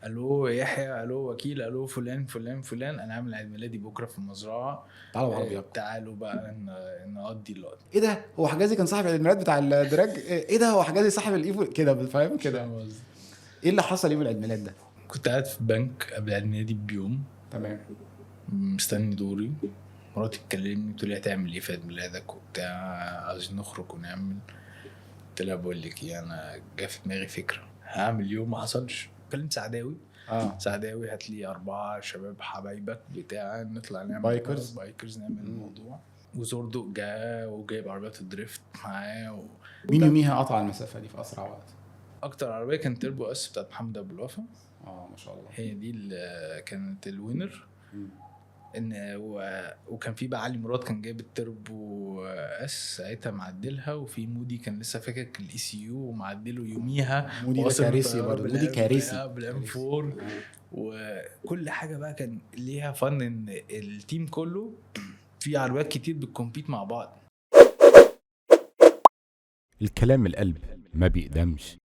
الو يحيى، الو وكيل، الو فلان فلان فلان، انا عامل عيد ميلادي بكره في المزرعه. تعالوا بعربياتكم. تعالوا بقى نقضي اللقطه. ايه ده، هو حجازي كان صاحب الميلاد بتاع الدراج؟ ايه ده، هو حجازي صاحب الايفو كده، فاهم كده؟ فاهم قصدي. ايه اللي حصل يوم العيد ميلاد ده؟ كنت قاعد في بنك قبل عيد ميلادي بيوم، تمام. مستني دوري. مراتي تكلمني تقول لي هتعمل ايه في عيد ميلادك وبتاع، عايزين نخرج ونعمل. قلت لها بقول لك ايه، انا جا في دماغي فكره هعمل يوم ما حصلش. كلمت سعداوي. سعداوي هات لي 4 شباب حبايبك بتاع نطلع نعمل بايكرز نعمل الموضوع. وزوردو جا وجايب عربيات الدريفت معاه مين يوميها قطع المسافه دي في اسرع وقت؟ اكتر عربيه كانت تربو اس بتاعت محمد ابو الوفا. ما شاء الله. هي دي اللي كانت الوينر. وكان في بقى علي مراد كان جايب التربو اس ساعتها معدلها، وفي مودي كان لسه فاكك الاي سي يو ومعدله يوميها. مودي ده كارثي برضه، مودي كارثي بالام 4. وكل حاجه بقى كان ليها فن ان التيم كله في عربيات كتير بتكمبيت مع بعض. الكلام القلب ما بيقدمش.